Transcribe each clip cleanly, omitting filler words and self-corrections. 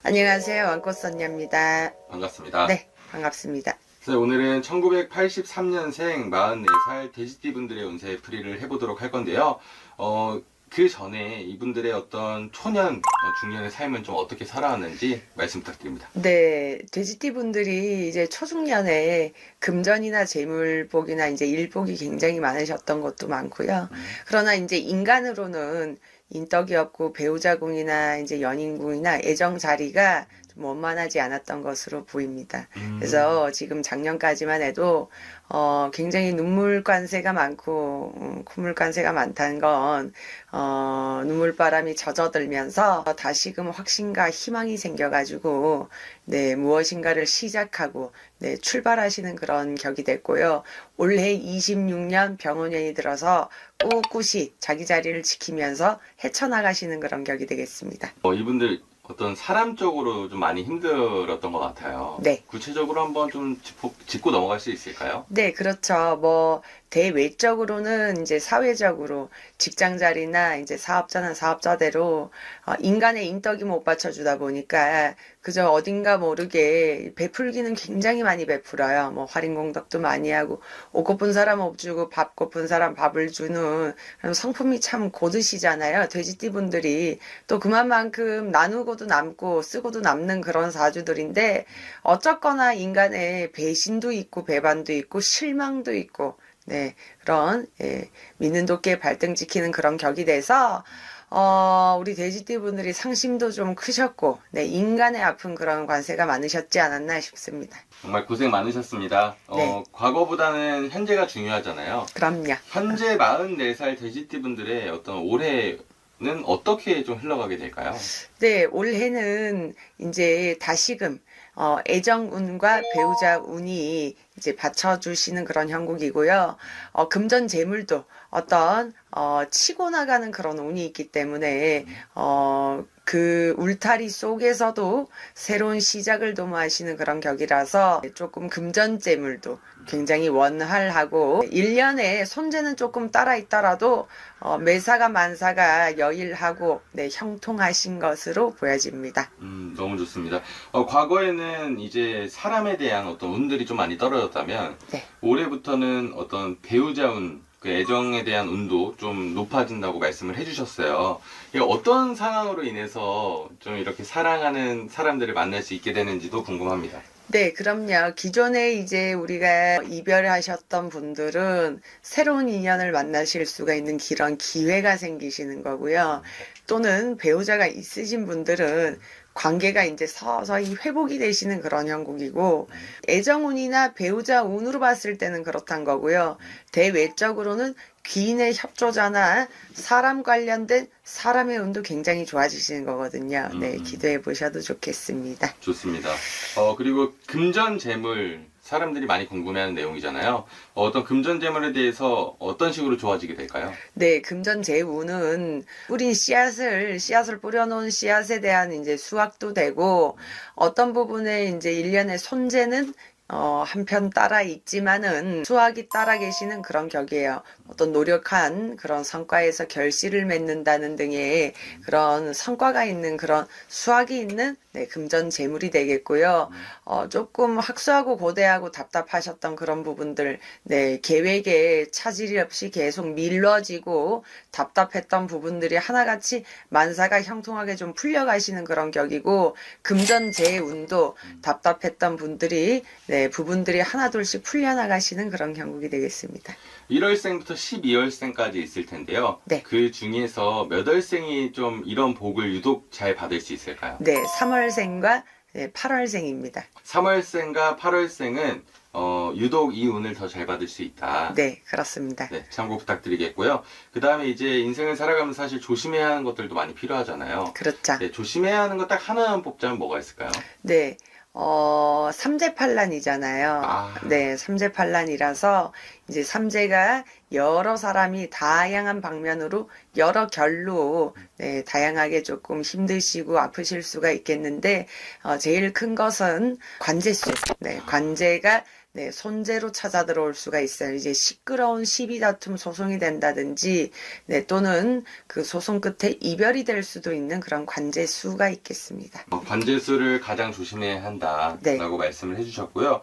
안녕하세요. 왕꽃선녀입니다. 반갑습니다. 네, 반갑습니다. 오늘은 1983년생 44살 돼지띠 분들의 운세 풀이를 해보도록 할 건데요. 그 전에 이분들의 어떤 초년, 중년의 삶은 좀 어떻게 살아왔는지 말씀 부탁드립니다. 네, 돼지띠 분들이 이제 초중년에 금전이나 재물복이나 이제 일복이 굉장히 많으셨던 것도 많고요. 그러나 이제 인간으로는 인덕이 없고 배우자궁이나 이제 연인궁이나 애정 자리가 좀 원만하지 않았던 것으로 보입니다. 그래서 지금 작년까지만 해도 굉장히 눈물 관세가 많고 콧물 관세가 많다는 건 눈물바람이 젖어들면서 다시금 확신과 희망이 생겨가지고 네, 무엇인가를 시작하고 네, 출발하시는 그런 격이 됐고요. 올해 26년 병원년이 들어서 꿋꿋이 자기 자리를 지키면서 헤쳐나가시는 그런 격이 되겠습니다. 이분들 어떤 사람적으로 좀 많이 힘들었던 것 같아요. 네. 구체적으로 한번 좀 짚고 넘어갈 수 있을까요? 네, 그렇죠. 뭐 대외적으로는 이제 사회적으로 직장 자리나 이제 사업자는 사업자대로 인간의 인덕이 못 받쳐주다 보니까 그저 어딘가 모르게 베풀기는 굉장히 많이 베풀어요. 뭐 할인공덕도 많이 하고 옷 고픈 사람 옷 주고 밥 고픈 사람 밥을 주는 그런 성품이 참 고드시잖아요. 돼지띠 분들이 또 그만큼 나누고도 남고 쓰고도 남는 그런 사주들인데 어쨌거나 인간의 배신도 있고 배반도 있고 실망도 있고 네, 그런, 믿는 도끼에 발등 지키는 그런 격이 돼서, 우리 돼지띠 분들이 상심도 좀 크셨고, 네, 인간의 아픈 그런 관세가 많으셨지 않았나 싶습니다. 정말 고생 많으셨습니다. 네. 과거보다는 현재가 중요하잖아요. 그럼요. 현재 44살 돼지띠 분들의 어떤 올해는 어떻게 좀 흘러가게 될까요? 네, 올해는 이제 다시금, 애정운과 배우자 운이 이제 받쳐주시는 그런 형국이고요. 금전 재물도 어떤, 치고 나가는 그런 운이 있기 때문에, 그 울타리 속에서도 새로운 시작을 도모하시는 그런 격이라서 조금 금전재물도 굉장히 원활하고 1년에 손재는 조금 따라 있더라도 매사가 만사가 여일하고 네, 형통하신 것으로 보여집니다. 너무 좋습니다. 과거에는 이제 사람에 대한 어떤 운들이 좀 많이 떨어졌다면 네. 올해부터는 어떤 배우자 운, 그 애정에 대한 운도 좀 높아진다고 말씀을 해주셨어요. 이게 어떤 상황으로 인해서 좀 이렇게 사랑하는 사람들을 만날 수 있게 되는지도 궁금합니다. 네, 그럼요. 기존에 이제 우리가 이별하셨던 분들은 새로운 인연을 만나실 수가 있는 그런 기회가 생기시는 거고요. 또는 배우자가 있으신 분들은 관계가 이제 서서히 회복이 되시는 그런 형국이고, 애정운이나 배우자 운으로 봤을 때는 그렇단 거고요. 대외적으로는 귀인의 협조자나 사람 관련된 사람의 운도 굉장히 좋아지시는 거거든요. 네, 기도해 보셔도 좋겠습니다. 좋습니다. 그리고 금전 재물 사람들이 많이 궁금해하는 내용이잖아요. 어떤 금전 재물에 대해서 어떤 식으로 좋아지게 될까요? 네, 금전재운은 뿌린 씨앗을 뿌려놓은 씨앗에 대한 이제 수확도 되고, 어떤 부분에 이제 일련의 손재는 한편 따라 있지만은 수학이 따라 계시는 그런 격이에요. 어떤 노력한 그런 성과에서 결실을 맺는다는 등의 그런 성과가 있는 그런 수학이 있는 네, 금전 재물이 되겠고요. 조금 학수하고 고대하고 답답하셨던 그런 부분들, 네, 계획에 차질이 없이 계속 밀러지고 답답했던 부분들이 하나같이 만사가 형통하게 좀 풀려가시는 그런 격이고, 금전 재운도 답답했던 분들이, 네, 부분들이 하나둘씩 풀려나가시는 그런 경국이 되겠습니다. 1월생부터 12월생까지 있을 텐데요. 네. 그 중에서 몇 월생이 좀 이런 복을 유독 잘 받을 수 있을까요? 네, 3월생과 8월생입니다. 3월생과 8월생은 유독 이 운을 더 잘 받을 수 있다. 네, 그렇습니다. 네, 참고 부탁드리겠고요. 그 다음에 이제 인생을 살아가면서 사실 조심해야 하는 것들도 많이 필요하잖아요. 그렇죠. 네, 조심해야 하는 거 딱 하나만 뽑자면 뭐가 있을까요? 네, 삼재팔란이잖아요. 아. 네, 삼재팔란이라서 이제 삼재가 여러 사람이 다양한 방면으로 여러 결로 네, 다양하게 조금 힘드시고 아프실 수가 있겠는데 제일 큰 것은 관제수. 네, 관제가 네, 손재로 찾아 들어올 수가 있어요. 이제 시끄러운 시비 다툼 소송이 된다든지, 네, 또는 그 소송 끝에 이별이 될 수도 있는 그런 관제수가 있겠습니다. 관제수를 가장 조심해야 한다라고 네. 말씀을 해주셨고요.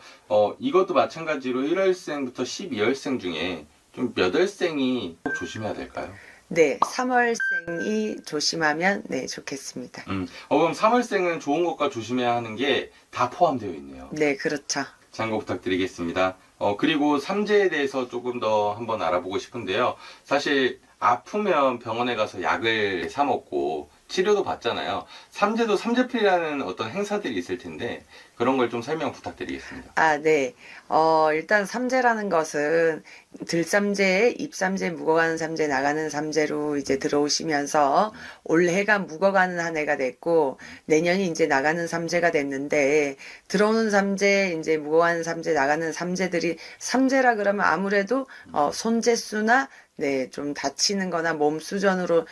이것도 마찬가지로 1월생부터 12월생 중에 좀 몇 월생이 꼭 조심해야 될까요? 네, 3월생이 조심하면 네, 좋겠습니다. 그럼 3월생은 좋은 것과 조심해야 하는 게 다 포함되어 있네요. 네, 그렇죠. 참고 부탁드리겠습니다. 그리고 삼재에 대해서 조금 더 한번 알아보고 싶은데요. 사실 아프면 병원에 가서 약을 사 먹고 치료도 받잖아요. 삼재도 삼재필이라는 어떤 행사들이 있을 텐데 그런 걸 좀 설명 부탁드리겠습니다. 아, 네. 일단 삼재라는 것은 들삼재, 입삼재, 묵어가는 삼재, 나가는 삼재로 이제 들어오시면서 올해가 묵어가는 한 해가 됐고 내년이 이제 나가는 삼재가 됐는데 들어오는 삼재, 이제 묵어가는 삼재, 나가는 삼재들이 삼재라 그러면 아무래도 손재수나 네, 좀 다치는 거나 몸 수전으로,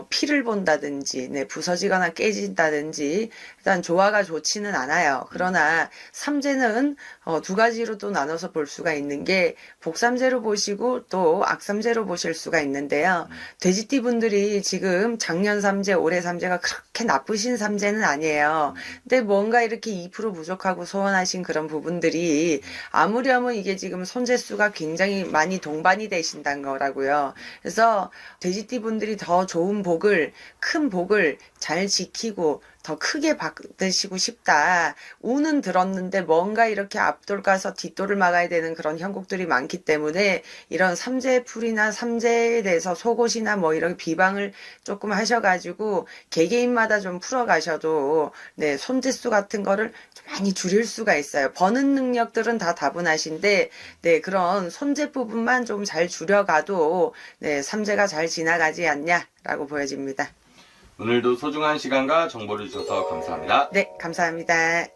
피를 본다든지, 네, 부서지거나 깨진다든지, 일단 조화가 좋지는 않아요. 그러나, 삼재는, 두 가지로 또 나눠서 볼 수가 있는 게, 복삼재로 보시고 또 악삼재로 보실 수가 있는데요. 돼지띠 분들이 지금 작년 삼재, 올해 삼재가 그렇게 나쁘신 삼재는 아니에요. 근데 뭔가 이렇게 2% 부족하고 소원하신 그런 부분들이, 아무렴은 이게 지금 손재수가 굉장히 많이 동반이 되신다는 거라 고요. 그래서 돼지띠 분들이 더 좋은 복을, 큰 복을 잘 지키고 더 크게 받으시고 싶다. 운은 들었는데 뭔가 이렇게 앞돌 가서 뒷돌을 막아야 되는 그런 형국들이 많기 때문에 이런 삼재풀이나 삼재에 대해서 속옷이나 뭐 이런 비방을 조금 하셔가지고 개개인마다 좀 풀어가셔도 네, 손재수 같은 거를 좀 많이 줄일 수가 있어요. 버는 능력들은 다 다분하신데 네, 그런 손재 부분만 좀 잘 줄여가도 네, 삼재가 잘 지나가지 않냐라고 보여집니다. 오늘도 소중한 시간과 정보를 주셔서 감사합니다. 네, 감사합니다.